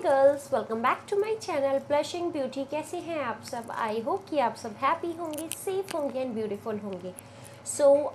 Girls, welcome back to my channel blushing beauty. कैसे हैं आप सब? आई होप कि आप सब हैप्पी होंगे, सेफ होंगे एंड ब्यूटीफुल होंगे।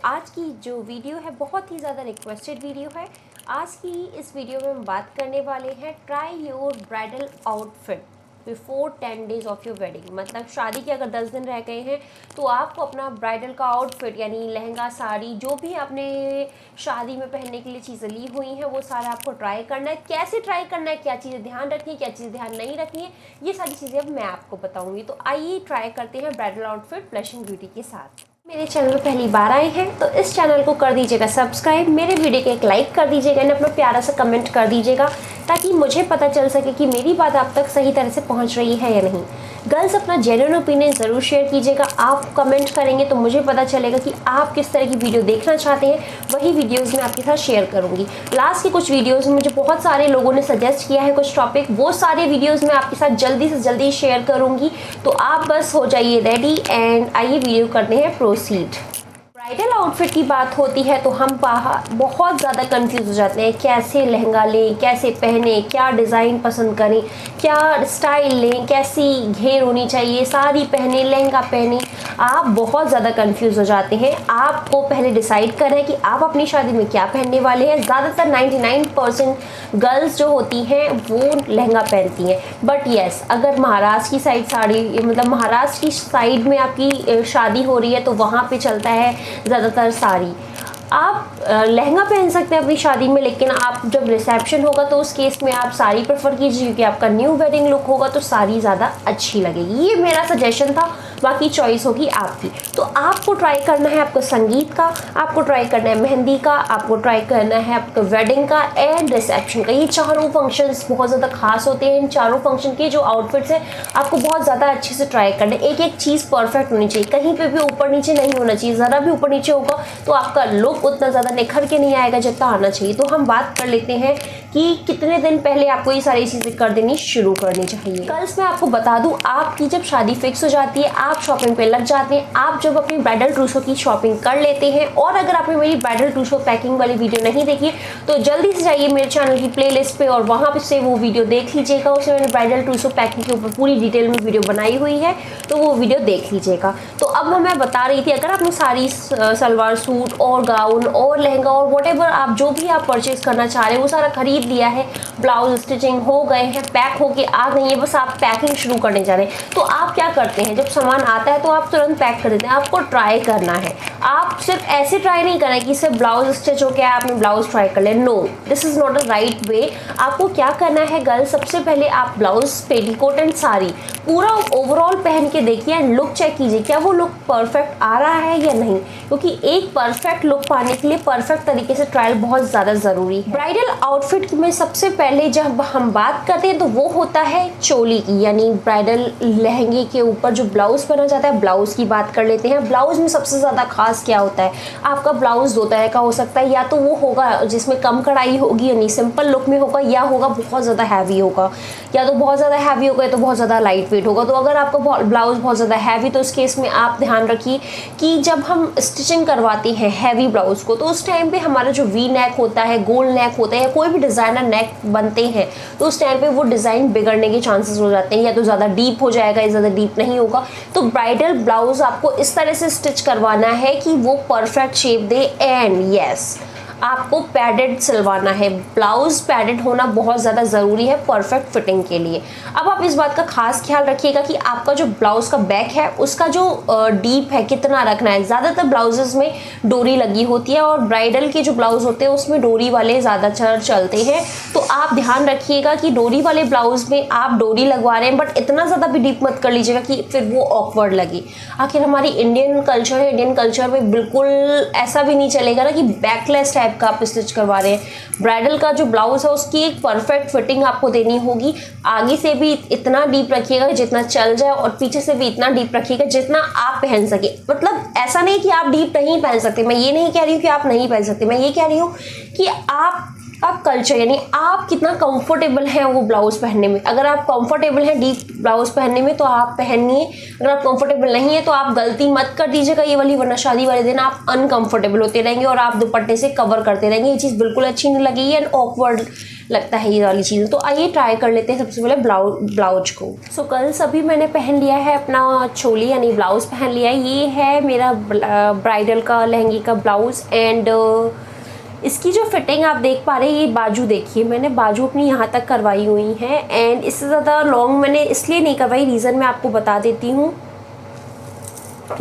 आज की जो वीडियो है बहुत ही ज़्यादा रिक्वेस्टेड वीडियो है। आज की इस वीडियो में हम बात करने वाले हैं try your bridal outfit before 10 days of your wedding. मतलब शादी के अगर 10 दिन रह गए हैं तो आपको अपना ब्राइडल का आउटफिट यानी लहंगा, साड़ी, जो भी आपने शादी में पहनने के लिए चीज़ें ली हुई हैं वो सारा आपको ट्राई करना है। कैसे ट्राई करना है, क्या चीज़ें ध्यान रखनी है, क्या चीज़ें ध्यान नहीं रखनी है, ये सारी चीज़ें अब मैं आपको बताऊँगी। तो आइए ट्राई करते हैं ब्राइडल आउटफिट ब्लशिंग ब्यूटी के साथ। मेरे चैनल पर पहली बार आए हैं तो इस चैनल को कर दीजिएगा सब्सक्राइब, मेरे वीडियो को एक लाइक कर दीजिएगा एंड अपना प्यारा सा कमेंट कर दीजिएगा ताकि मुझे पता चल सके कि मेरी बात आप तक सही तरह से पहुंच रही है या नहीं। गर्ल्स, अपना जेन्युइन ओपिनियन ज़रूर शेयर कीजिएगा। आप कमेंट करेंगे तो मुझे पता चलेगा कि आप किस तरह की वीडियो देखना चाहते हैं, वही वीडियोज़ मैं आपके साथ शेयर करूँगी। लास्ट के कुछ वीडियोज़ में मुझे बहुत सारे लोगों ने सजेस्ट किया है कुछ टॉपिक, वो सारे वीडियोज़ मैं आपके साथ जल्दी से जल्दी शेयर करूँगी। तो आप बस हो जाइए रेडी एंड आइए वीडियो करते हैं प्रोसीड। ब्राइडल आउटफिट की बात होती है तो हम बहुत ज़्यादा कंफ्यूज हो जाते हैं, कैसे लहंगा लें, कैसे पहने, क्या डिज़ाइन पसंद करें, क्या स्टाइल लें, कैसी घेर होनी चाहिए, साड़ी पहने, लहंगा पहने। आप बहुत ज़्यादा कंफ्यूज हो जाते हैं। आपको पहले डिसाइड करना है कि आप अपनी शादी में क्या पहनने वाले हैं। ज़्यादातर 99% गर्ल्स जो होती हैं वो लहंगा पहनती हैं, बट येस, अगर महाराष्ट्र की साइड साड़ी, मतलब महाराष्ट्र की साइड में आपकी शादी हो रही है तो वहाँ पे चलता है ज़्यादातर साड़ी। आप लहंगा पहन सकते हैं अपनी शादी में, लेकिन आप जब रिसेप्शन होगा तो उस केस में आप साड़ी प्रेफर कीजिए क्योंकि आपका न्यू वेडिंग लुक होगा तो साड़ी ज़्यादा अच्छी लगेगी। ये मेरा सजेशन था, बाकी चॉइस होगी आपकी। तो आपको ट्राई करना है आपको संगीत का, आपको ट्राई करना है मेहंदी का, आपको ट्राई करना है आपको वेडिंग का एंड रिसेप्शन का। ये चारों फंक्शंस बहुत ज़्यादा खास होते हैं। इन चारों फंक्शन के जो आउटफिट्स हैं आपको बहुत ज़्यादा अच्छे से ट्राई करना है। एक एक चीज़ परफेक्ट होनी चाहिए, कहीं पर भी ऊपर नीचे नहीं होना चाहिए। ज़रा भी ऊपर नीचे होगा तो आपका लुक उतना ज़्यादा निखर के नहीं आएगा जितना आना चाहिए। तो हम बात कर लेते हैं कि कितने दिन पहले आपको ये सारी चीज़ें कर देनी शुरू करनी चाहिए। गर्ल्स, मैं आपको बता दूं, आपकी जब शादी फिक्स हो जाती है, आप शॉपिंग पे लग जाते हैं, आप जब अपनी ब्राइडल ट्रूसो की शॉपिंग कर लेते हैं, और अगर आपने मेरी ब्राइडल ट्रूसो पैकिंग वाली वीडियो नहीं देखी है तो जल्दी से जाइए मेरे चैनल की प्लेलिस्ट पे और वहाँ पे से वो वीडियो देख लीजिएगा। उसमें मैंने ब्राइडल ट्रूसो पैकिंग के ऊपर पूरी डिटेल में वीडियो बनाई हुई है, तो वो वीडियो देख लीजिएगा। तो अब मैं बता रही थी, अगर आपने साड़ी, सलवार सूट और गाउन और लहंगा और व्हाटएवर आप जो भी आप परचेज करना चाह रहे हैं वो सारा खरीद लिया है, ब्लाउज स्टिचिंग हो गए हैं, पैक होके आ गई है, बस आप पैकिंग शुरू करने जा रहे हैं, तो आप क्या करते हैं? जब सामान आता है तो आप तुरंत पैक कर देते हैं। आपको ट्राई करना है। आप सिर्फ ऐसे ट्राई नहीं करना कि सिर्फ ब्लाउज स्टिच हो गया आपने ब्लाउज ट्राई कर ले। No, this is not a right way. आपको क्या करना है गर्ल्स, सबसे पहले आप ब्लाउज, पेटीकोट एंड साड़ी पूरा ओवरऑल पहन के देखिए एंड लुक चेक कीजिए क्या वो लुक परफेक्ट आ रहा है या नहीं, क्योंकि एक परफेक्ट लुक पाने के लिए परफेक्ट तरीके से ट्रायल बहुत ज़्यादा ज़रूरी है। ब्राइडल आउटफिट में सबसे पहले जब हम बात करते हैं तो वो होता है चोली की, यानी ब्राइडल लहंगे के ऊपर जो ब्लाउज पहना जाता है, ब्लाउज की बात कर लेते हैं। ब्लाउज में सबसे ज़्यादा खास क्या होता है? आपका ब्लाउज दो तरह का हो सकता है, या तो वो होगा जिसमें कम कढ़ाई होगी यानी सिंपल लुक में होगा, या होगा बहुत ज़्यादा हैवी होगा, या तो बहुत ज़्यादा हैवी होगा या तो बहुत ज़्यादा लाइट वेट होगा। तो अगर आपका ब्लाउज बहुत ज़्यादा हैवी तो उस केस में आप ध्यान रखिए कि जब हम स्टिचिंग करवाते हैं हैवी ब्लाउज को तो उस टाइम पे हमारा जो वी नेक होता है, गोल नेक होता है, या कोई भी डिज़ाइनर नेक बनते हैं तो उस टाइम पे वो डिज़ाइन बिगड़ने के चांसेस हो जाते हैं, या तो ज़्यादा डीप हो जाएगा या ज़्यादा डीप नहीं होगा। तो ब्राइडल ब्लाउज आपको इस तरह से स्टिच करवाना है कि वो perfect shape they and yes, आपको पैडेड सिलवाना है। ब्लाउज पैडेड होना बहुत ज़्यादा ज़रूरी है परफेक्ट फिटिंग के लिए। अब आप इस बात का खास ख्याल रखिएगा कि आपका जो ब्लाउज का बैक है उसका जो डीप है कितना रखना है। ज़्यादातर ब्लाउजेस में डोरी लगी होती है और ब्राइडल के जो ब्लाउज होते हैं उसमें डोरी वाले ज़्यादातर चलते हैं, तो आप ध्यान रखिएगा कि डोरी वाले ब्लाउज में आप डोरी लगवा रहे हैं बट इतना ज़्यादा भी डीप मत कर लीजिएगा कि फिर वो ऑकवर्ड लगे। आखिर हमारी इंडियन कल्चर है, इंडियन कल्चर में बिल्कुल ऐसा भी नहीं चलेगा ना कि बैकलेस टाइप का आप स्टिच करवा रहे हैं। ब्राइडल का जो ब्लाउज है उसकी एक परफेक्ट फिटिंग आपको देनी होगी। आगे से भी इतना डीप रखिएगा जितना चल जाए और पीछे से भी इतना डीप रखिएगा जितना आप पहन सके। मतलब ऐसा नहीं कि आप डीप नहीं पहन सकते, मैं ये नहीं कह रही हूँ कि आप नहीं पहन सकते, मैं ये कह रही हूँ कि आप कल्चर यानी आप कितना कंफर्टेबल हैं वो ब्लाउज पहनने में। अगर आप कंफर्टेबल हैं डीप ब्लाउज पहनने में तो आप पहनिए, अगर आप कंफर्टेबल नहीं है तो आप गलती मत कर दीजिएगा ये वाली, वरना शादी वाले दिन आप अनकंफर्टेबल होते रहेंगे और आप दुपट्टे से कवर करते रहेंगे। ये चीज़ बिल्कुल अच्छी नहीं लगेगी एंड ऑकवर्ड लगता है ये वाली चीज़ें। तो आइए ट्राई कर लेते हैं सबसे पहले ब्लाउज को। सो गर्ल्स अभी मैंने पहन लिया है अपना चोली यानी ब्लाउज़ पहन लिया है। ये है मेरा ब्राइडल का लहंगे का ब्लाउज़ एंड इसकी जो फिटिंग आप देख पा रहे हैं, ये बाजू देखिए, मैंने बाजू अपनी यहाँ तक करवाई हुई है एंड इससे ज़्यादा लॉन्ग मैंने इसलिए नहीं करवाई, रीज़न मैं आपको बता देती हूँ।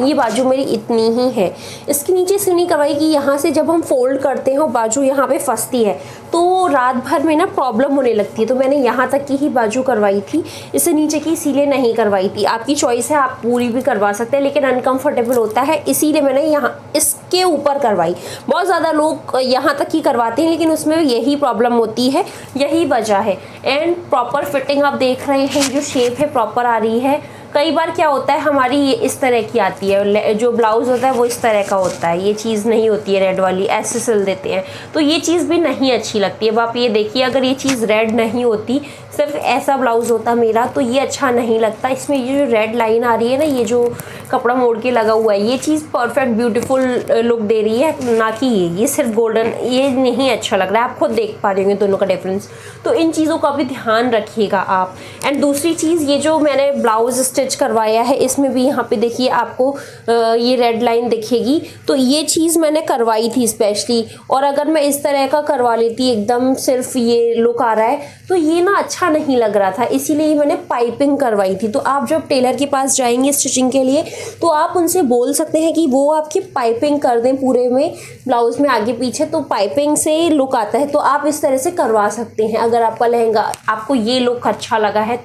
ये बाजू मेरी इतनी ही है, इसके नीचे इसलिए नहीं करवाई कि यहाँ से जब हम फोल्ड करते हैं और बाजू यहाँ पे फंसती है तो रात भर में ना प्रॉब्लम होने लगती है, तो मैंने यहाँ तक की ही बाजू करवाई थी, इससे नीचे की इसीलिए नहीं करवाई थी। आपकी चॉइस है, आप पूरी भी करवा सकते हैं, लेकिन अनकंफर्टेबल होता है इसीलिए मैंने यहाँ इसके ऊपर करवाई। बहुत ज़्यादा लोग यहाँ तक ही करवाते हैं लेकिन उसमें यही प्रॉब्लम होती है, यही वजह है। एंड प्रॉपर फिटिंग आप देख रहे हैं, जो शेप है प्रॉपर आ रही है। कई बार क्या होता है हमारी ये इस तरह की आती है, जो ब्लाउज़ होता है वो इस तरह का होता है, ये चीज़ नहीं होती है रेड वाली, ऐसे सिल देते हैं तो ये चीज़ भी नहीं अच्छी लगती है। अब आप ये देखिए, अगर ये चीज़ रेड नहीं होती, सिर्फ ऐसा ब्लाउज़ होता मेरा तो ये अच्छा नहीं लगता। इसमें ये जो रेड लाइन आ रही है ना, ये जो कपड़ा मोड़ के लगा हुआ है, ये चीज़ परफेक्ट ब्यूटीफुल लुक दे रही है, ना कि ये सिर्फ गोल्डन, ये नहीं अच्छा लग रहा है। आप खुद देख पा रहे होंगे दोनों का डिफरेंस, तो इन चीज़ों का भी ध्यान रखिएगा आप। एंड दूसरी चीज़, ये जो मैंने ब्लाउज़ स्टिच करवाया है इसमें भी यहाँ पे देखिए आपको ये रेड लाइन दिखेगी, तो ये चीज़ मैंने करवाई थी स्पेशली। और अगर मैं इस तरह का करवा लेती एकदम सिर्फ ये लुक आ रहा है तो ये ना अच्छा नहीं लग रहा था, इसीलिए मैंने पाइपिंग करवाई थी। तो आप जब टेलर के पास जाएंगे स्टिचिंग के लिए तो आप उनसे बोल सकते हैं कि वो आपकी पाइपिंग कर दें पूरे में, ब्लाउज़ में आगे पीछे, तो पाइपिंग से लुक आता है। तो आप इस तरह से करवा सकते हैं अगर आपका लहंगा, आपको ये लुक अच्छा लगा है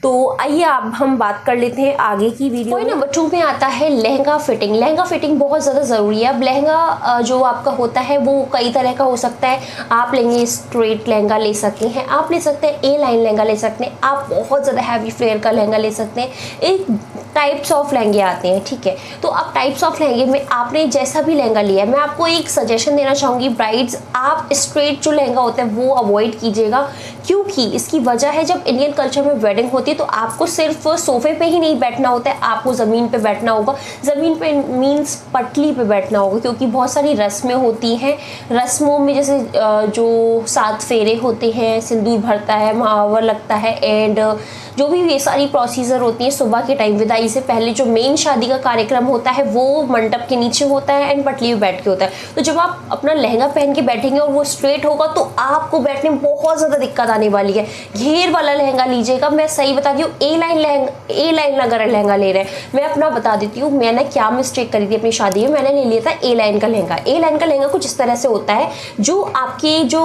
तो आइए अब हम बात कर लेते हैं आगे की वीडियो। पॉइंट नंबर 2 में आता है लहंगा फिटिंग। लहंगा फिटिंग बहुत ज़्यादा ज़रूरी है। अब लहंगा जो आपका होता है वो कई तरह का हो सकता है। आप लेंगे स्ट्रेट लहंगा ले सकते हैं, आप ले सकते हैं ए लाइन लहंगा ले सकते हैं, आप बहुत ज़्यादा हैवी फ्लेयर का लहंगा ले सकते हैं। एक टाइप्स ऑफ लहंगे आते हैं, ठीक है। तो अब टाइप्स ऑफ लहंगे में आपने जैसा भी लहंगा लिया है, मैं आपको एक सजेशन देना चाहूँगी ब्राइड्स, आप स्ट्रेट जो लहंगा होता है वो अवॉइड कीजिएगा, क्योंकि इसकी वजह है जब इंडियन कल्चर में वेडिंग होती है तो आपको सिर्फ सोफे पे ही नहीं बैठना होता है, आपको ज़मीन पे बैठना होगा। ज़मीन पे मीन्स पटली पे बैठना होगा, क्योंकि बहुत सारी रस्में होती हैं। रस्मों में जैसे जो 7 फेरे होते हैं, सिंदूर भरता है, महावर लगता है, एंड जो भी ये सारी प्रोसीजर होती है सुबह के टाइम, विदाई से पहले जो मेन शादी का कार्यक्रम होता है वो मंडप के नीचे होता है एंड पटली पे बैठ के होता है। तो जब आप अपना लहंगा पहन के बैठेंगे और वो स्ट्रेट होगा तो आपको बैठने में बहुत ज़्यादा दिक्कत आने वाली है। घेर वाला लहंगा लीजिएगा। मैं सही बता दी हूँ, ए लाइन अगर लहंगा ले रहे हैं, मैं अपना बता देती हूँ मैंने क्या मिस्टेक करी थी अपनी शादी में। मैंने ले लिया था ए लाइन का लहंगा। ए लाइन का लहंगा कुछ इस तरह से होता है, जो आपके जो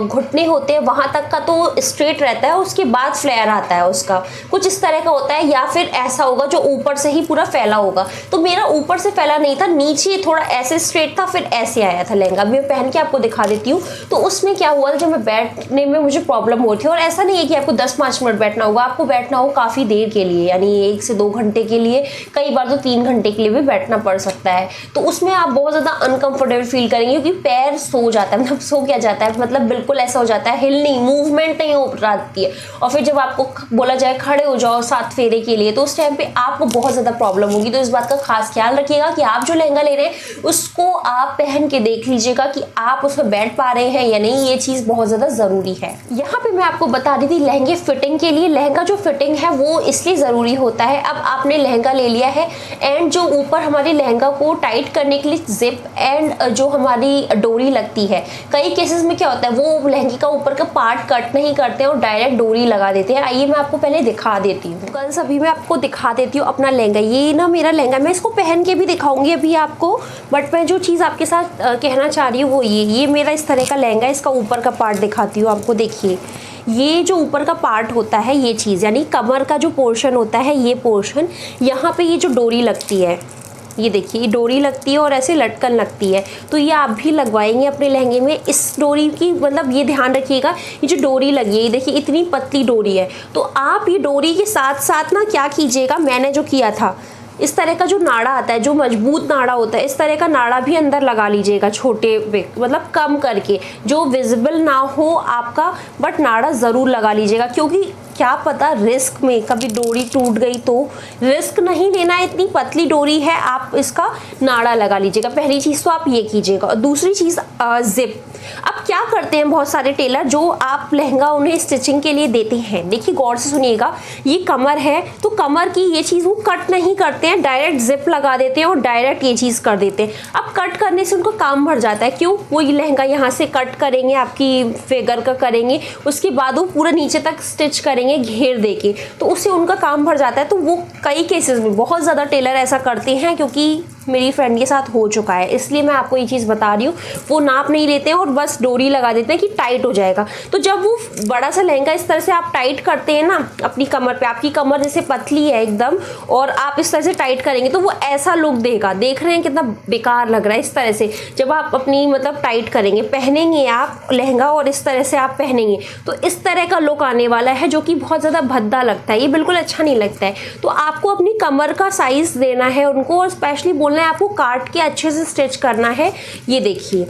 घुटने होते हैं वहाँ तक का तो स्ट्रेट रहता है, उसके बाद फ्लेयर आता है उसका, कुछ इस तरह का होता है, या फिर ऐसा होगा जो ऊपर से ही पूरा फैला होगा। तो मेरा ऊपर से फैला नहीं था, नीचे थोड़ा ऐसे स्ट्रेट था, फिर ऐसे आया था लहंगा। मैं पहन के आपको दिखा देती हूँ। तो उसमें क्या हुआ, जब मैं बैठने में मुझे प्रॉब्लम हो रही थी, और ऐसा नहीं है कि आपको 10-5 मिनट बैठना होगा, आपको बैठना हो काफ़ी देर के लिए, यानी 1 से 2 घंटे के लिए, कई बार तो 3 घंटे के लिए भी बैठना पड़ सकता है। तो उसमें आप बहुत ज़्यादा अनकंफर्टेबल फील करेंगे, क्योंकि पैर सो जाता है, मतलब सो क्या जाता है, मतलब बिल्कुल ऐसा हो जाता है, हिल नहीं, मूवमेंट नहीं हो पाती है। और फिर जब आपको बोला जाए खड़े हो जाओ 7 फेरे के लिए, तो उस टाइम पे आपको बहुत ज़्यादा प्रॉब्लम होगी। तो इस बात का खास ख्याल रखिएगा कि आप जो लहंगा ले रहे हैं उसको आप पहन के देख लीजिएगा कि आप उस पर बैठ पा रहे हैं या नहीं, ये चीज़ बहुत ज़्यादा ज़रूरी है। यहाँ पे मैं आपको बता रही थी लहंगे फिटिंग के लिए, लहंगा जो फिटिंग है वो इसलिए ज़रूरी होता है। अब आपने लहंगा ले लिया है एंड जो ऊपर हमारे लहंगा को टाइट करने के लिए जिप एंड जो हमारी डोरी लगती है, कई केसेस में क्या होता है वो लहंगे का ऊपर का पार्ट कट नहीं करते हैं और डायरेक्ट डोरी लगा देते हैं। आइए मैं आपको पहले दिखा देती हूँ। कल सभी मैं आपको दिखा देती हूँ अपना लहंगा। ये ना मेरा लहंगा, मैं इसको पहन के भी दिखाऊंगी अभी आपको, बट मैं जो चीज़ आपके साथ कहना चाह रही हूँ वो ये मेरा इस तरह का लहंगा है। इसका ऊपर का पार्ट दिखाती हूँ आपको। देखिए ये जो ऊपर का पार्ट होता है, ये चीज़ यानी कमर का जो पोर्शन होता है, ये पोर्शन, यहाँ पे ये जो डोरी लगती है, ये देखिए ये डोरी लगती है और ऐसे लटकन लगती है। तो ये आप भी लगवाएंगे अपने लहंगे में। इस डोरी की मतलब ये ध्यान रखिएगा, ये जो डोरी लगी है, ये देखिए इतनी पतली डोरी है। तो आप ये डोरी के साथ साथ ना क्या कीजिएगा, मैंने जो किया था, इस तरह का जो नाड़ा आता है, जो मजबूत नाड़ा होता है, इस तरह का नाड़ा भी अंदर लगा लीजिएगा, छोटे मतलब कम करके, जो विजिबल ना हो आपका, बट नाड़ा ज़रूर लगा लीजिएगा, क्योंकि क्या पता रिस्क में कभी डोरी टूट गई तो रिस्क नहीं लेना है। इतनी पतली डोरी है, आप इसका नाड़ा लगा लीजिएगा। पहली चीज़ तो आप ये कीजिएगा। और दूसरी चीज़ जिप, अब क्या करते हैं बहुत सारे टेलर, जो आप लहंगा उन्हें स्टिचिंग के लिए देते हैं, देखिए गौर से सुनिएगा, ये कमर है तो कमर की ये चीज़ वो कट नहीं करते हैं, डायरेक्ट जिप लगा देते हैं और डायरेक्ट ये चीज़ कर देते हैं। अब कट करने से उनको काम बढ़ जाता है, क्यों, वो ये लहंगा यहाँ से कट करेंगे, आपकी फिगर का करेंगे, उसके बाद वो पूरा नीचे तक स्टिच करेंगे घेर दे के, तो उससे उनका काम बढ़ जाता है। तो वो कई केसेस में बहुत ज़्यादा टेलर ऐसा करते हैं, क्योंकि मेरी फ्रेंड के साथ हो चुका है, इसलिए मैं आपको ये चीज़ बता रही हूँ। वो नाप नहीं लेते हैं और बस डोरी लगा देते हैं कि टाइट हो जाएगा। तो जब वो बड़ा सा लहंगा इस तरह से आप टाइट करते हैं ना अपनी कमर पे, आपकी कमर जैसे पतली है एकदम, और आप इस तरह से टाइट करेंगे तो वो ऐसा लुक देगा। देख रहे हैं कितना बेकार लग रहा है। इस तरह से जब आप अपनी मतलब टाइट करेंगे, पहनेंगे आप लहंगा और इस तरह से आप पहनेंगे तो इस तरह का लुक आने वाला है, जो कि बहुत ज़्यादा भद्दा लगता है, ये बिल्कुल अच्छा नहीं लगता है। तो आपको अपनी कमर का साइज़ देना है उनको, और स्पेशली बोलना है आपको काट के अच्छे से स्टिच करना है। ये देखिए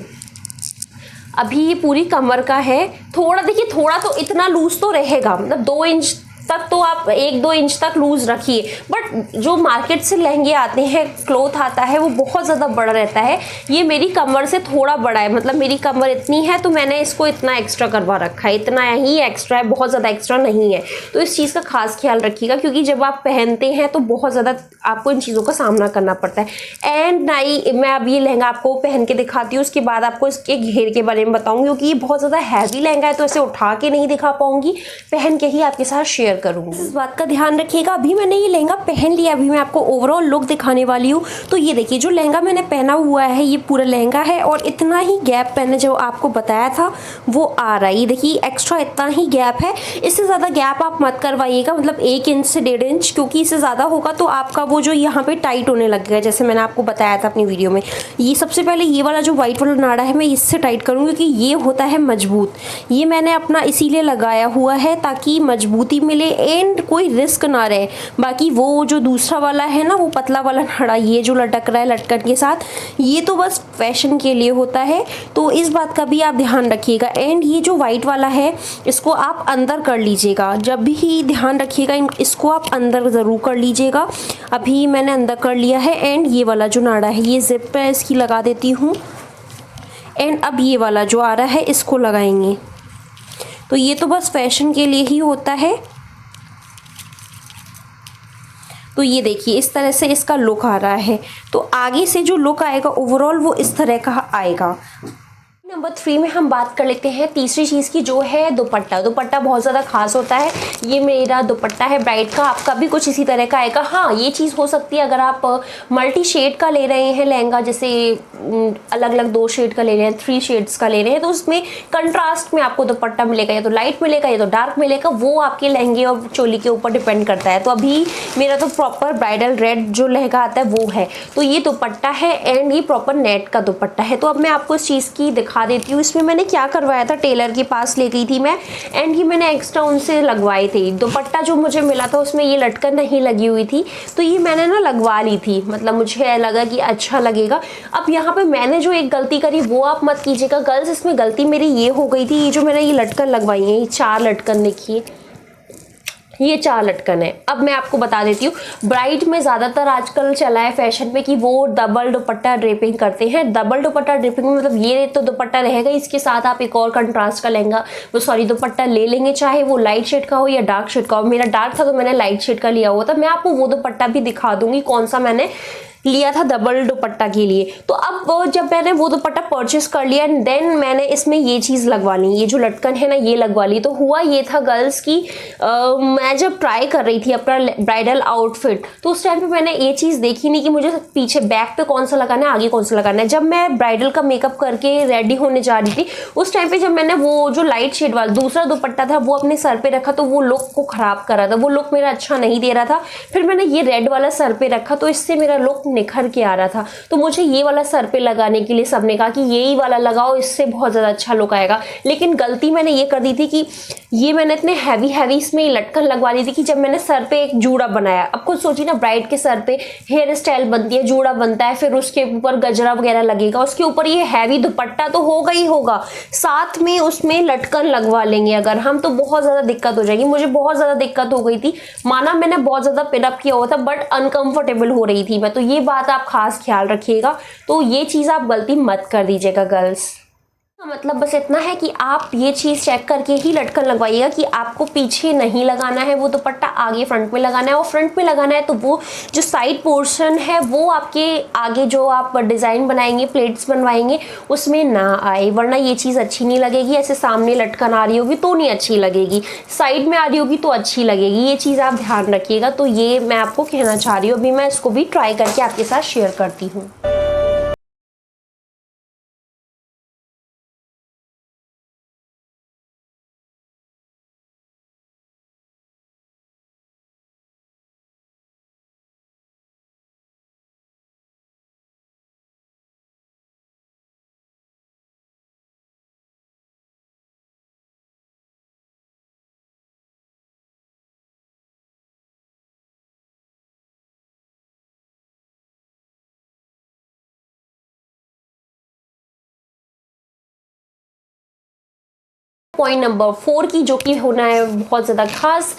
अभी ये पूरी कमर का है, थोड़ा देखिए, थोड़ा तो इतना लूज तो रहेगा, मतलब 2 इंच तक तो आप 1-2 इंच तक लूज रखिए। बट जो मार्केट से लहंगे आते हैं, क्लॉथ आता है, वो बहुत ज़्यादा बड़ा रहता है। ये मेरी कमर से थोड़ा बड़ा है, मतलब मेरी कमर इतनी है तो मैंने इसको इतना एक्स्ट्रा करवा रखा है, इतना ही एक्स्ट्रा है, बहुत ज़्यादा एक्स्ट्रा नहीं है। तो इस चीज़ का खास ख्याल रखिएगा, क्योंकि जब आप पहनते हैं तो बहुत ज़्यादा आपको इन चीज़ों का सामना करना पड़ता है। एंड मैं अब ये लहंगा आपको पहन के दिखाती हूँ, उसके बाद आपको इसके घेर के बारे में बताऊँगी, क्योंकि ये बहुत ज़्यादा हैवी लहंगा है तो इसे उठा के नहीं दिखा पाऊँगी, पहन के ही आपके साथ शेयर करूंगी। इस बात का ध्यान रखिएगा। अभी मैंने ये लहंगा पहन लिया, अभी मैं आपको ओवरऑल लुक दिखाने वाली हूँ। तो ये देखिए जो लहंगा मैंने पहना हुआ है, ये पूरा लहंगा है और इतना ही गैप मैंने जो आपको बताया था वो आ रहा है। ये देखिए एक्स्ट्रा इतना ही गैप है, इससे ज़्यादा गैप आप मत करवाइएगा, मतलब 1 इंच से 1.5 इंच, क्योंकि इससे ज़्यादा होगा तो आपका वो जो यहाँ पे टाइट होने लगेगा, जैसे मैंने आपको बताया था अपनी वीडियो में। ये सबसे पहले ये वाला जो व्हाइट वाला नाड़ा है मैं इससे टाइट करूँगी, क्योंकि ये होता है मजबूत। ये मैंने अपना इसीलिए लगाया हुआ है ताकि मजबूती मिले एंड कोई रिस्क ना रहे। बाकी वो जो दूसरा वाला है ना, वो पतला वाला नाड़ा, ये जो लटक रहा है लटकन के साथ, ये तो बस फैशन के लिए होता है, तो इस बात का भी आप ध्यान रखिएगा। एंड ये जो वाइट वाला है इसको आप अंदर कर लीजिएगा, जब भी ध्यान रखिएगा इसको आप अंदर ज़रूर कर लीजिएगा। अभी मैंने अंदर कर लिया है। एंड ये वाला जो नाड़ा है, ये जिप पे इसकी लगा देती हूँ। एंड अब ये वाला जो आ रहा है इसको लगाएंगे। तो ये तो बस फैशन के लिए ही होता है। तो ये देखिए इस तरह से इसका लुक आ रहा है। तो आगे से जो लुक आएगा ओवरऑल वो इस तरह का आएगा। नंबर 3 में हम बात कर लेते हैं तीसरी चीज़ की, जो है दुपट्टा। दुपट्टा बहुत ज़्यादा खास होता है। ये मेरा दुपट्टा है ब्राइड का, आपका भी कुछ इसी तरह का आएगा। हाँ, ये चीज़ हो सकती है अगर आप मल्टी शेड का ले रहे हैं लहंगा, जैसे अलग अलग 2 शेड का ले रहे हैं, 3 शेड्स का ले रहे हैं, तो उसमें कंट्रास्ट में आपको दुपट्टा मिलेगा, या तो लाइट मिलेगा या तो डार्क मिलेगा, वो आपके लहंगे और चोली के ऊपर डिपेंड करता है। तो अभी मेरा तो प्रॉपर ब्राइडल रेड जो लहंगा आता है वो है, तो ये दुपट्टा है एंड ये प्रॉपर नेट का दुपट्टा है। तो अब मैं आपको इस चीज़ की दिखा देती हूँ। इसमें मैंने क्या करवाया था, टेलर के पास ले गई थी मैं, एंड ये मैंने एक्स्ट्रा उनसे लगवाए थे। दुपट्टा जो मुझे मिला था उसमें ये लटकन नहीं लगी हुई थी, तो ये मैंने ना लगवा ली थी, मतलब मुझे लगा कि अच्छा लगेगा। अब यहाँ पे मैंने जो एक गलती करी वो आप मत कीजिएगा गर्ल्स। इसमें गलती मेरी ये हो गई थी, ये जो मैंने ये लटकन लगवाई है, ये 4 लटकन देखिए, ये 4 लटकन है। अब मैं आपको बता देती हूँ, ब्राइड में ज़्यादातर आजकल चला है फैशन में कि वो डबल दुपट्टा ड्रेपिंग करते हैं। डबल दुपट्टा ड्रेपिंग में मतलब ये तो दुपट्टा रहेगा, इसके साथ आप एक और कंट्रास्ट का लहंगा दुपट्टा ले लेंगे, चाहे वो लाइट शेड का हो या डार्क शेड का हो। मेरा डार्क था तो मैंने लाइट शेड का लिया हुआ था। मैं आपको वो दुपट्टा भी दिखा दूंगी कौन सा मैंने लिया था डबल दुपट्टा के लिए। तो अब जब मैंने वो दुपट्टा परचेस कर लिया एंड देन मैंने इसमें ये चीज़ लगवा ली, ये जो लटकन है ना ये लगवा ली। तो हुआ ये था गर्ल्स की मैं जब ट्राई कर रही थी अपना ब्राइडल आउटफिट, तो उस टाइम पे मैंने ये चीज़ देखी नहीं कि मुझे पीछे बैक पे कौन सा लगाना है, आगे कौन सा लगाना है। जब मैं ब्राइडल का मेकअप करके रेडी होने जा रही थी उस टाइम पे जब मैंने वो जो लाइट शेड वाला दूसरा दुपट्टा था वो अपने सर पे रखा, तो वो लुक को खराब कर रहा था, वो लुक मेरा अच्छा नहीं दे रहा था। फिर मैंने ये रेड वाला सर पे रखा तो इससे मेरा लुक निखर के आ रहा था। तो मुझे ये वाला सर पे लगाने के लिए सबने कहा कि यही वाला लगाओ, इससे बहुत ज़्यादा अच्छा लुक आएगा। लेकिन गलती मैंने ये कर दी थी कि ये मैंने इतने हैवी इसमें लटकन लगवा दी थी कि जब मैंने सर पे एक जूड़ा बनाया, अब खुद सोचिए ना ब्राइड के सर पे हेयर स्टाइल बनती है, जूड़ा बनता है, फिर उसके ऊपर गजरा वगैरह लगेगा, उसके ऊपर ये हैवी दुपट्टा तो होगा ही होगा, साथ में उसमें लटकन लगवा लेंगे अगर हम, तो बहुत ज़्यादा दिक्कत हो जाएगी। मुझे बहुत ज़्यादा दिक्कत हो गई थी, माना मैंने बहुत ज़्यादा पिनअप किया हुआ था बट अनकंफर्टेबल हो रही थी मैं। तो ये बात आप खास ख्याल रखिएगा, तो ये चीज़ आप गलती मत कर दीजिएगा गर्ल्स। मतलब बस इतना है कि आप ये चीज़ चेक करके ही लटकन लगवाइएगा कि आपको पीछे नहीं लगाना है वो दुपट्टा, आगे फ्रंट में लगाना है। और फ्रंट में लगाना है तो वो जो साइड पोर्शन है वो आपके आगे जो आप डिज़ाइन बनाएंगे, प्लेट्स बनवाएंगे, उसमें ना आए, वरना ये चीज़ अच्छी नहीं लगेगी। ऐसे सामने लटकन आ रही होगी तो नहीं अच्छी लगेगी, साइड में आ रही होगी तो अच्छी लगेगी। ये चीज़ आप ध्यान रखिएगा। तो ये मैं आपको कहना चाह रही हूँ। अभी मैं इसको भी ट्राई करके आपके साथ शेयर करती हूँ। पॉइंट नंबर 4 की, जो कि होना है बहुत ज़्यादा खास,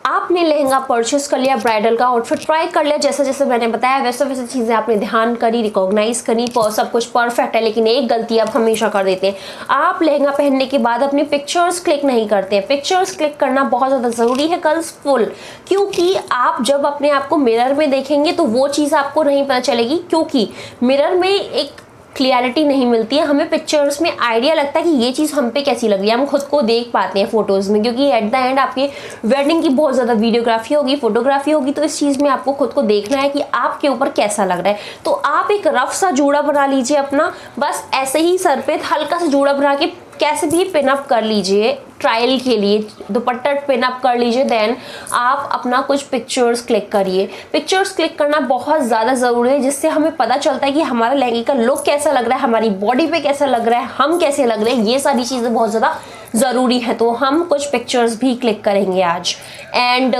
आपने लहंगा परचेस कर लिया, ब्राइडल का आउटफिट ट्राई कर लिया, जैसा जैसे मैंने बताया वैसे वैसे चीज़ें आपने ध्यान करी, रिकॉग्नाइज करी, सब कुछ परफेक्ट है। लेकिन एक गलती आप हमेशा कर देते हैं, आप लहंगा पहनने के बाद अपनी पिक्चर्स क्लिक नहीं करते हैं। पिक्चर्स क्लिक करना बहुत ज़्यादा ज़रूरी है गर्ल्स, फुल, क्योंकि आप जब अपने आप को मिरर में देखेंगे तो वो चीज़ आपको नहीं पता चलेगी, क्योंकि मिरर में एक क्लियरिटी नहीं मिलती है हमें। पिक्चर्स में आइडिया लगता है कि ये चीज़ हम पे कैसी लग रही है, हम खुद को देख पाते हैं फोटोज़ में, क्योंकि एट द एंड आपके वेडिंग की बहुत ज़्यादा वीडियोग्राफी होगी, फोटोग्राफी होगी, तो इस चीज़ में आपको खुद को देखना है कि आपके ऊपर कैसा लग रहा है। तो आप एक रफ सा जूड़ा बना लीजिए अपना, बस ऐसे ही सर पे हल्का सा जूड़ा बना के कैसे भी पिनअप कर लीजिए, ट्रायल के लिए दुपट्टा पिनअप कर लीजिए। देन आप अपना कुछ पिक्चर्स क्लिक करिए। पिक्चर्स क्लिक करना बहुत ज़्यादा ज़रूरी है, जिससे हमें पता चलता है कि हमारा लहंगे का लुक कैसा लग रहा है, हमारी बॉडी पे कैसा लग रहा है, हम कैसे लग रहे हैं। ये सारी चीज़ें बहुत ज़्यादा ज़रूरी है। तो हम कुछ पिक्चर्स भी क्लिक करेंगे आज। एंड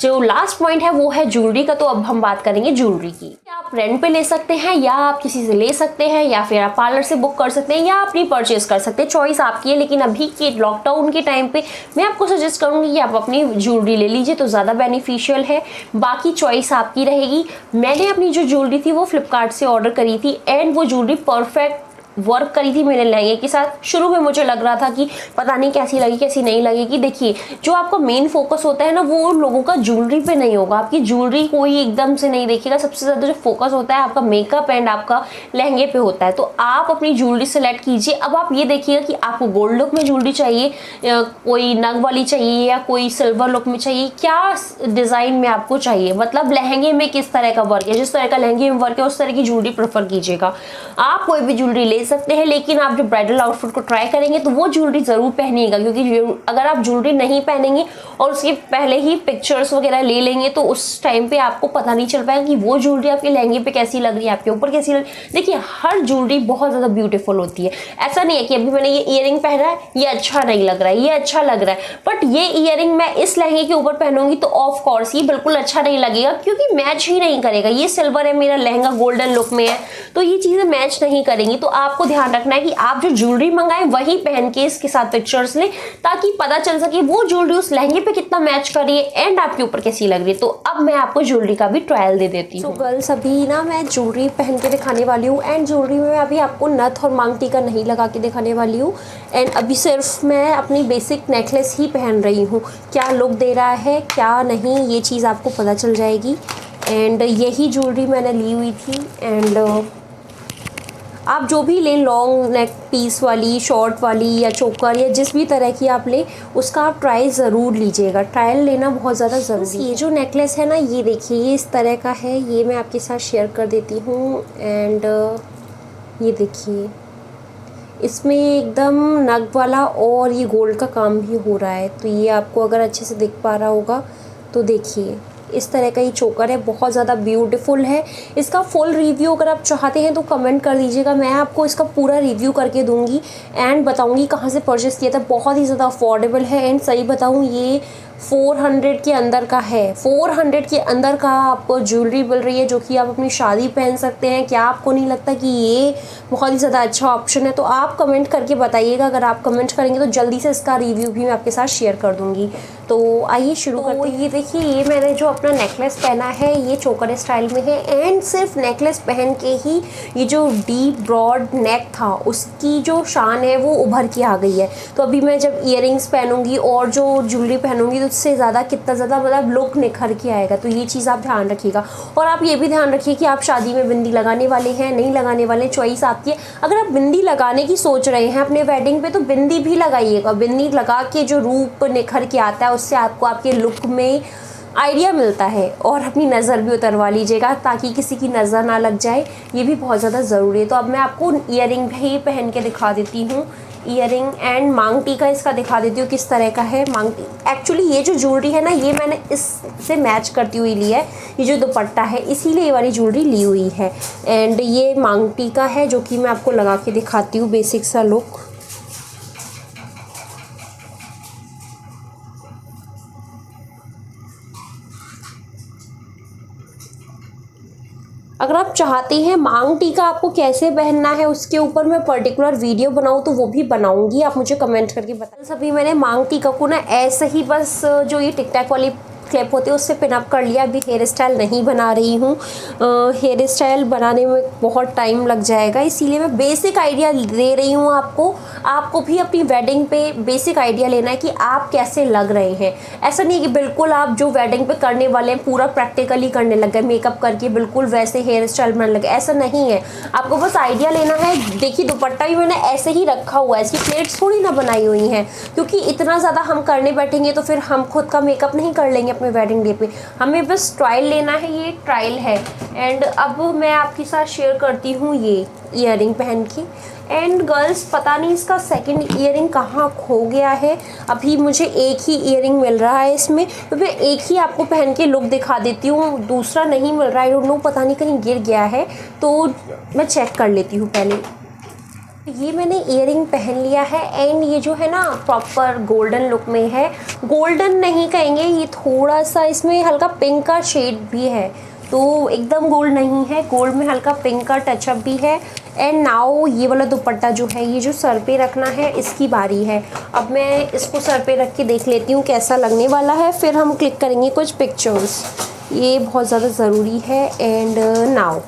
जो लास्ट पॉइंट है वो है ज्वेलरी का। तो अब हम बात करेंगे ज्वेलरी की। आप रेंट पे ले सकते हैं, या आप किसी से ले सकते हैं, या फिर आप पार्लर से बुक कर सकते हैं, या अपनी परचेज कर सकते हैं, चॉइस आपकी है। लेकिन अभी के लॉकडाउन के टाइम पे मैं आपको सजेस्ट करूंगी कि आप अपनी ज्वेलरी ले लीजिए, तो ज़्यादा बेनिफिशियल है। बाकी चॉइस आपकी रहेगी। मैंने अपनी जो ज्वेलरी थी वो फ्लिपकार्ट से ऑर्डर करी थी, एंड वो ज्वेलरी परफेक्ट वर्क करी थी मेरे लहंगे के साथ। शुरू में मुझे लग रहा था कि पता नहीं कैसी लगी कैसी नहीं लगेगी। देखिए, जो आपका मेन फोकस होता है ना, वो लोगों का ज्वेलरी पे नहीं होगा, आपकी ज्वेलरी कोई एकदम से नहीं देखेगा। सबसे ज़्यादा जो फोकस होता है आपका मेकअप एंड आपका लहंगे पे होता है। तो आप अपनी ज्वेलरी सेलेक्ट कीजिए। अब आप ये देखिएगा कि आपको गोल्ड लुक में ज्वेलरी चाहिए, कोई नग वाली चाहिए, या कोई सिल्वर लुक में चाहिए, क्या डिज़ाइन में आपको चाहिए, मतलब लहंगे में किस तरह का वर्क है। जिस तरह का लहंगे में वर्क है उस तरह की ज्वेलरी प्रेफर कीजिएगा। आप कोई भी ज्वेलरी ले सकते हैं, लेकिन आप जो ब्राइडल आउटफिट को ट्राई करेंगे तो वो ज्वेलरी जरूर पहनिएगा, क्योंकि अगर आप ज्वेलरी नहीं पहनेंगे और उसके पहले ही पिक्चर्स वगैरह ले लेंगे तो उस टाइम पे आपको पता नहीं चल पाएगा कि वो ज्वेलरी आपके लहंगे पे कैसी लग रही है, आपके ऊपर कैसी लग रही है। देखिए, हर ज्वेलरी बहुत ज़्यादा ब्यूटीफुल होती है। ऐसा नहीं है कि अभी मैंने ये ईयरिंग पहना है, ये अच्छा नहीं लग रहा है, ये अच्छा लग रहा है, बट ये ईयरिंग मैं इस लहंगे के ऊपर पहनूंगी तो ऑफ कोर्स ये बिल्कुल अच्छा नहीं लगेगा, क्योंकि मैच ही नहीं करेगा। ये सिल्वर है, मेरा लहंगा गोल्डन लुक में है, तो ये चीज़ें मैच नहीं करेंगी। तो आपको ध्यान रखना है कि आप जो ज्वेलरी मंगाएं वही पहन के इसके साथ पिक्चर्स लें, ताकि पता चल सके वो ज्वेलरी उस लहंगे पे कितना मैच कर रही है एंड आपके ऊपर कैसी लग रही है। तो अब मैं आपको ज्वेलरी का भी ट्रायल दे देती हूँ। गर्ल्स, अभी ना मैं ज्वेलरी पहन के दिखाने वाली हूँ, एंड ज्वेलरी में अभी आपको नथ और मांग टीका नहीं लगा के दिखाने वाली हूँ। एंड अभी सिर्फ मैं अपनी बेसिक नेकलेस ही पहन रही हूँ। क्या लुक दे रहा है क्या नहीं, ये चीज़ आपको पता चल जाएगी। एंड यही ज्वेलरी मैंने ली हुई थी। एंड आप जो भी लें, लॉन्ग नेक पीस वाली, शॉर्ट वाली, या चोकर, या जिस भी तरह की आप लें, उसका आप ट्रायल ज़रूर लीजिएगा। ट्रायल लेना बहुत ज़्यादा ज़रूरी है। ये जो नेकलेस है ना, ये देखिए, ये इस तरह का है। ये मैं आपके साथ शेयर कर देती हूँ। एंड ये देखिए, इसमें एकदम नग वाला और ये गोल्ड का काम भी हो रहा है। तो ये आपको अगर अच्छे से दिख पा रहा होगा तो देखिए, इस तरह का ये चोकर है, बहुत ज़्यादा ब्यूटीफुल है। इसका फुल रिव्यू अगर आप चाहते हैं तो कमेंट कर दीजिएगा, मैं आपको इसका पूरा रिव्यू करके दूंगी एंड बताऊंगी कहाँ से परचेस किया था। बहुत ही ज़्यादा अफोर्डेबल है। एंड सही बताऊँ, ये 400 के अंदर का है। 400 के अंदर का आपको ज्वेलरी मिल रही है, जो कि आप अपनी शादी पहन सकते हैं। क्या आपको नहीं लगता कि ये बहुत ही ज़्यादा अच्छा ऑप्शन है? तो आप कमेंट करके बताइएगा। अगर आप कमेंट करेंगे तो जल्दी से इसका रिव्यू भी मैं आपके साथ शेयर कर दूँगी। तो आइए शुरू करते हैं। ये देखिए, ये मैंने जो अपना नेकलेस पहना है ये चोकर स्टाइल में है, एंड सिर्फ नेकलेस पहन के ही ये जो डीप ब्रॉड नेक था उसकी जो शान है वो उभर के आ गई है। तो अभी मैं जब इयररिंग्स पहनूंगी और जो ज्वेलरी पहनूंगी तो उससे ज़्यादा कितना ज़्यादा मतलब लुक निखर के आएगा। तो ये चीज़ आप ध्यान रखिएगा। और आप ये भी ध्यान रखिए कि आप शादी में बिंदी लगाने वाले हैं नहीं लगाने वाले, चॉइस आपकी है। अगर आप बिंदी लगाने की सोच रहे हैं अपने वेडिंग पे तो बिंदी भी लगाइएगा। बिंदी लगा के जो रूप निखर के आता है उससे आपको आपके लुक में आइडिया मिलता है। और अपनी नज़र भी उतरवा लीजिएगा ताकि किसी की नज़र ना लग जाए, ये भी बहुत ज़्यादा ज़रूरी है। तो अब मैं आपको ईयरिंग भी पहन के दिखा देती हूँ। ईयरिंग एंड मांग टीका इसका दिखा देती हूँ किस तरह का है। मांग एक्चुअली ये जो ज्वेलरी है ना ये मैंने इससे मैच करती हुई ली है। ये जो दुपट्टा है इसीलिए ये वाली ज्वेलरी ली हुई है। एंड ये मांग टीका है जो कि मैं आपको लगा के दिखाती हूँ, बेसिक सा लुक। अगर आप चाहते हैं मांग टीका आपको कैसे पहनना है उसके ऊपर मैं पर्टिकुलर वीडियो बनाऊँ तो वो भी बनाऊंगी, आप मुझे कमेंट करके बताएं। सभी मैंने मांग टीका को ना ऐसे ही बस जो ये टिक टैक वाली क्लिप होती है उससे पिनअप कर लिया। अभी हेयर स्टाइल नहीं बना रही हूँ, हेयर स्टाइल बनाने में बहुत टाइम लग जाएगा, इसीलिए मैं बेसिक आइडिया दे रही हूँ आपको। आपको भी अपनी वेडिंग पे बेसिक आइडिया लेना है कि आप कैसे लग रहे हैं। ऐसा नहीं कि बिल्कुल आप जो वेडिंग पे करने वाले हैं पूरा प्रैक्टिकली करने लग गए, मेकअप करके बिल्कुल वैसे हेयर स्टाइल बनाने लगे, ऐसा नहीं है। आपको बस आइडिया लेना है। देखिए दुपट्टा भी मैंने ऐसे ही रखा हुआ है, इसकी प्लेट्स थोड़ी ना बनाई हुई हैं, क्योंकि इतना ज़्यादा हम करने बैठेंगे तो फिर हम खुद का मेकअप नहीं कर लेंगे अपने वेडिंग डे पे। हमें बस ट्रायल लेना है, ये ट्रायल है। एंड अब मैं आपके साथ शेयर करती हूँ ये ईयरिंग पहन के। एंड गर्ल्स पता नहीं इसका सेकंड ईयरिंग कहाँ खो गया है, अभी मुझे एक ही ईयरिंग मिल रहा है इसमें, तो मैं एक ही आपको पहन के लुक दिखा देती हूँ, दूसरा नहीं मिल रहा है। आई डोंट नो, पता नहीं कहीं गिर गया है, तो मैं चेक कर लेती हूँ पहले। ये मैंने ईयरिंग पहन लिया है एंड ये जो है ना प्रॉपर गोल्डन लुक में है। गोल्डन नहीं कहेंगे, ये थोड़ा सा इसमें हल्का पिंक का शेड भी है, तो एकदम गोल्ड नहीं है, गोल्ड में हल्का पिंक का टचअप भी है। एंड नाउ ये वाला दुपट्टा जो है ये जो सर पे रखना है इसकी बारी है। अब मैं इसको सर पे रख के देख लेती हूँ कैसा लगने वाला है, फिर हम क्लिक करेंगे कुछ पिक्चर्स, ये बहुत ज़्यादा ज़रूरी है। एंड नाउ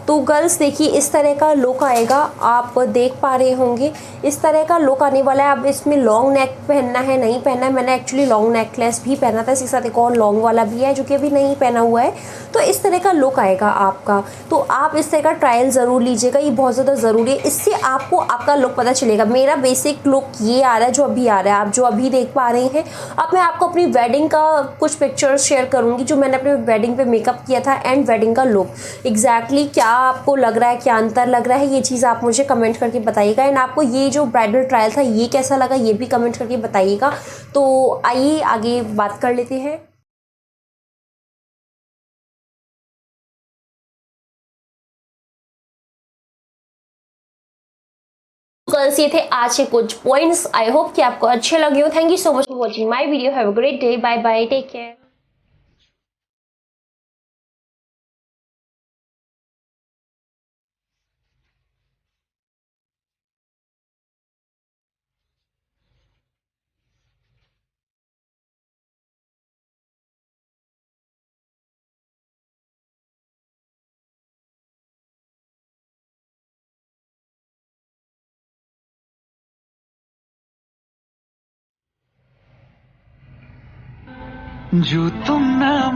तो गर्ल्स देखिए इस तरह का लुक आएगा, आप देख पा रहे होंगे इस तरह का लुक आने वाला है। अब इसमें लॉन्ग नेक पहनना है नहीं पहनना है, मैंने एक्चुअली लॉन्ग नेकलेस भी पहना था, इसके साथ एक और लॉन्ग वाला भी है जो कि अभी नहीं पहना हुआ है। तो इस तरह का लुक आएगा आपका, तो आप इस तरह का ट्रायल ज़रूर लीजिएगा, ये बहुत ज़्यादा ज़रूरी है, इससे आपको आपका लुक पता चलेगा। मेरा बेसिक लुक ये आ रहा है जो अभी आ रहा है, आप जो अभी देख पा रहे हैं। अब मैं आपको अपनी वेडिंग का कुछ पिक्चर्स शेयर करूँगी जो मैंने अपने वेडिंग पर मेकअप किया था, एंड वेडिंग का लुक एग्जैक्टली क्या आपको लग रहा है, क्या अंतर लग रहा है, ये चीज़ आप मुझे कमेंट करके बताइएगा। एंड आपको ये जो ब्राइडल ट्रायल था ये कैसा लगा ये भी कमेंट करके बताइएगा। तो आइए आगे बात कर लेते हैं। गर्ल्स ये थे आज के कुछ पॉइंट्स, आई होप कि आपको अच्छे लगे हो। Thank you so much for watching my video, have a great day, bye bye, take care. जो तुम ना